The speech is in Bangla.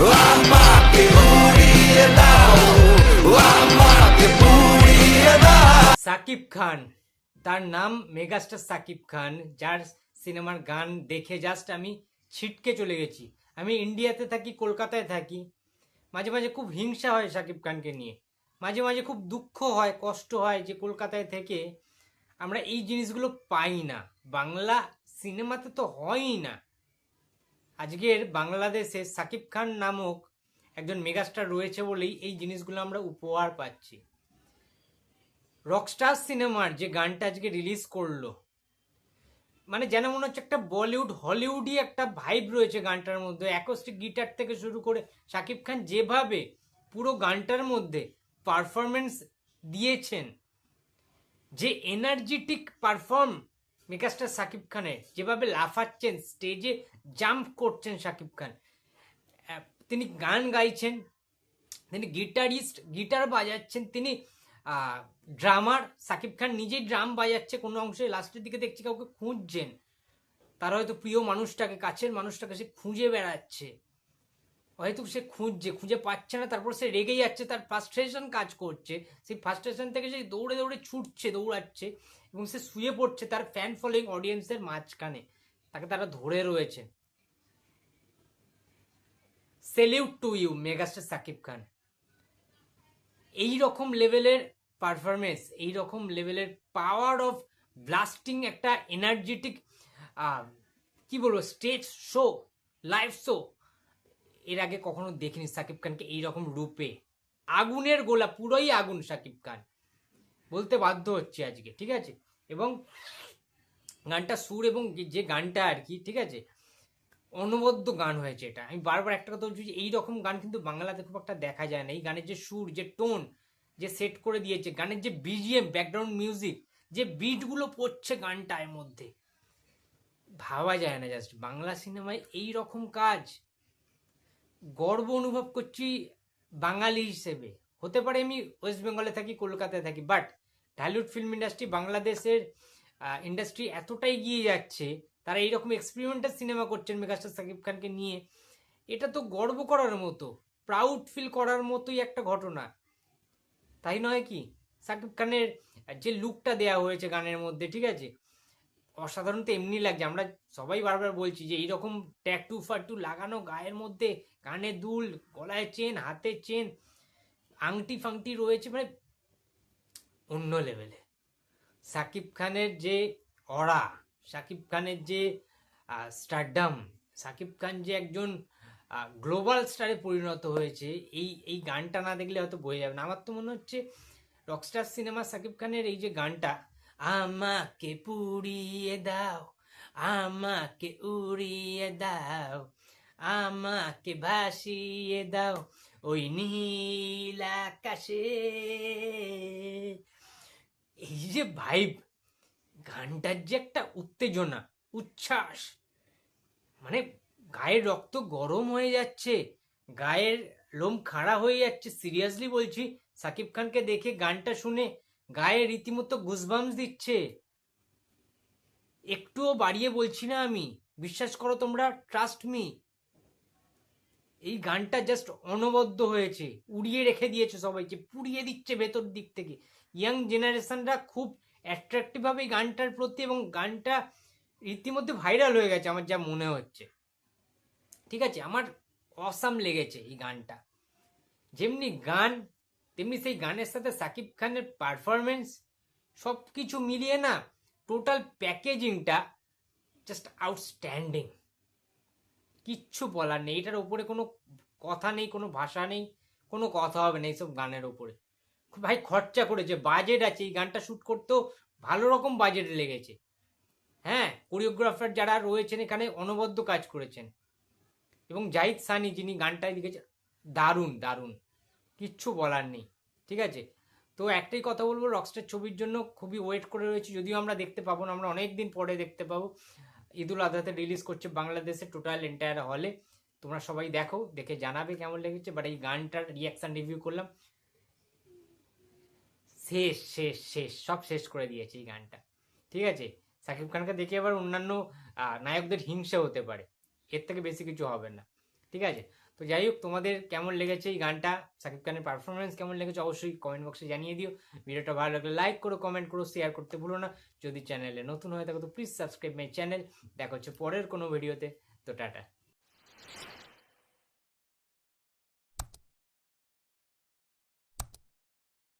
আমাকে উড়িয়ে দাও, আমাকে পুড়িয়ে দাও। সাকিব খান, তার নাম মেগাস্টার সাকিব খান, যার সিনেমার গান দেখে জাস্ট আমি ছিটকে চলে গেছি। আমি ইন্ডিয়াতে থাকি, কলকাতায় থাকি, মাঝে মাঝে খুব হিংসা হয় সাকিব খানকে নিয়ে, মাঝে মাঝে খুব দুঃখ হয়, কষ্ট হয় যে কলকাতায় থেকে আমরা এই জিনিসগুলো পাই না, বাংলা সিনেমাতে তো হয়ই না। আজকের বাংলাদেশে সাকিব খান নামক একজন মেগাস্টার রয়েছে বলেই এই জিনিসগুলো আমরা উপহার পাচ্ছি। রকস্টার সিনেমার যে গানটা আজকে রিলিজ করলো, মানে যেন মনে হচ্ছে একটা বলিউড হলিউডই একটা ভাইব রয়েছে গানটার মধ্যে। অ্যাকোস্টিক গিটার থেকে শুরু করে শাকিব খান যেভাবে পুরো গানটার মধ্যে পারফরমেন্স দিয়েছেন, যে এনার্জেটিক পারফর্ম মেগাস্টার শাকিব খানের, যেভাবে লাফাচ্ছেন, স্টেজে জাম্প করছেন শাকিব খান, তিনি গান গাইছেন, তিনি গিটারিস্ট, গিটার বাজাচ্ছেন, তিনি ড্রামার, সাকিব খান নিজেই ড্রাম বাজাচ্ছে কোনো অংশে, লাস্টের দিকে দেখছি কাউকে খুঁজছেন, তার হয়তো প্রিয় মানুষটাকে, কাছের মানুষটাকে সে খুঁজে বেড়াচ্ছে, হয়তো সে খুঁজে পাচ্ছে না, তারপর সে রেগে যাচ্ছে, তার ফ্রাস্ট্রেশন কাজ করছে, সেই ফ্রাস্ট্রেশন থেকে সে দৌড়ে দৌড়ে দৌড়াচ্ছে এবং সে শুয়ে পড়ছে তার ফ্যান ফলোয়িং অডিয়েন্সের মাঝখানে, তাকে তারা ধরে রয়েছে। Salute to you megastar Sakib Khan. এই রকম লেভেলের পারফরমেন্স, এই রকম লেভেলের পাওয়ার অফ ব্লাস্টিং একটা এনার্জেটিক কি বলবো স্টেজ শো, লাইভ শো এর আগে কখনো দেখিনি সাকিব খানকে এইরকম রূপে। আগুনের গোলা, পুরোই আগুন সাকিব খান, বলতে বাধ্য হচ্ছে আজকে, ঠিক আছে। এবং গানটা সুর এবং যে গানটা আর কি, ঠিক আছে, অনবদ্য গান হয়েছে এটা। আমি বারবার একটা কথা বলছি যে এইরকম গান কিন্তু বাংলাতে খুব একটা দেখা যায় না। এই গানের যে সুর, যে টোন, যে সেট করে দিয়েছে, গানের যে বিজিএম, ব্যাকগ্রাউন্ড মিউজিক, যে বিটগুলো পড়ছে গানটার মধ্যে, ভাবা যায় না। জাস্ট বাংলা সিনেমায় এই রকম কাজ, গর্ব অনুভব করছি বাঙালি হিসেবে। হতে পারে আমি ওয়েস্ট বেঙ্গলে থাকি, কলকাতায় থাকি, বাট ঢালিউড ফিল্ম ইন্ডাস্ট্রি, বাংলাদেশের ইন্ডাস্ট্রি এতটাই এগিয়ে যাচ্ছে, তারা এইরকম এক্সপেরিমেন্টাল সিনেমা করছেন মেগাস্টার সাকিব খানকে নিয়ে, এটা তো গর্ব করার মতো, প্রাউড ফিল করার মতোই একটা ঘটনা, তাই নয় কি? সাকিব খানের যে লুকটা দেয়া হয়েছে গানের মধ্যে, ঠিক আছে, অসাধারণ তো এমনি লাগছে। আমরা সবাই বারবার বলছি যে এইরকম ট্যাটু ফাটু লাগানো গায়ের মধ্যে, কানে দুল, গলায় চেন, হাতে চেন, আংটি ফাংটি রয়েছে, মানে অন্য লেভেলে। সাকিব খানের যে অরা, সাকিব খানের যে স্টারডাম, সাকিব খান যে একজন গ্লোবাল স্টারে পরিণত হয়েছে, এই গানটা না দেখলে হয়তো বোঝা যাবে না। আমার তো মনে হচ্ছে রকস্টার সিনেমা সাকিব খানের এই যে গানটা, আমাকে পুড়িয়ে দাও, আমাকে উড়িয়ে দাও, আমাকে ভাসিয়ে দাও ওই নীল আকাশে, এই যে ভাইব, গানটার যে একটা উত্তেজনা, উচ্ছ্বাস, মানে গায়ের রক্ত গরম হয়ে যাচ্ছে, গায়ের লোম খাড়া হয়ে যাচ্ছে। সিরিয়াসলি বলছি, সাকিব খানকে দেখে গানটা শুনে গায়ে রীতিমতো গুজবাম্পস দিচ্ছে। একটুও বাড়িয়ে বলছি না আমি, বিশ্বাস করো তোমরা, ট্রাস্ট মি। এই গানটা জাস্ট অনবদ্য হয়েছে, উড়িয়ে রেখে দিয়েছে সবাইকে, পুড়িয়ে দিচ্ছে ভেতর দিক থেকে। ইয়াং জেনারেশনরা খুব অ্যাট্রাক্টিভ হবে এই গানটার প্রতি, এবং গানটা রীতিমধ্যে ভাইরাল হয়ে গেছে আমার যা মনে হচ্ছে, ঠিক আছে। আমার অসাম লেগেছে এই গানটা, যেমনি গান তেমনি সেই গানের সাথে সাকিব খানের পারফরমেন্স, সব কিছু মিলিয়ে না টোটাল প্যাকেজিংটা জাস্ট আউটস্ট্যান্ডিং। কিচ্ছু বলার নেই, এটার উপরে কোনো কথা নেই, কোনো ভাষা নেই, কোনো কথা হবে না এইসব গানের উপরে। ভাই খরচা করেছে, বাজেট আছে, এই গানটা শ্যুট করতেও ভালো রকম বাজেট লেগেছে। হ্যাঁ, কোরিওগ্রাফার যারা রয়েছেন এখানে অনবদ্য কাজ করেছেন, এবং জাহিদ সানি যিনি গানটায় লিখেছেন, দারুণ দারুণ, কিচ্ছু বলার নেই, ঠিক আছে। তো একটাই কথা বলবো, রকস্টার ছবির জন্য খুবই ওয়েট করে রয়েছি, যদিও আমরা দেখতে পাবো না, আমরা অনেক দিন পরে দেখতে পাবো। ঈদুল আজহাতে রিলিজ করছে বাংলাদেশে টোটাল এন্টায়ার হলে, তোমরা সবাই দেখো, দেখে জানাবে কেমন লেগেছে। বাট এই গানটার রিয়াকশন রিভিউ করলাম, শেষ শেষ শেষ, সব শেষ করে দিয়েছে এই গানটা, ঠিক আছে। সাকিব খানকে দেখে আবার অন্যান্য নায়কদের হিংসা হতে পারে, এর থেকে বেশি কিছু হবে না, ঠিক আছে। তো তো যাই হোক, তোমাদের কেমন লেগেছে এই গানটা, শাকিব খানের পারফরমেন্স কেমন লেগেছে অবশ্যই কমেন্ট বক্সে জানিয়ে দিও। ভিডিওটা ভালো লাগলে লাইক করো, কমেন্ট করো, শেয়ার করতে ভুলো না। যদি চ্যানেলে নতুন হয়ে থাকো তো প্লিজ সাবস্ক্রাইব মাই চ্যানেল। দেখা হচ্ছে পরের কোনো ভিডিওতে। তো টাটা।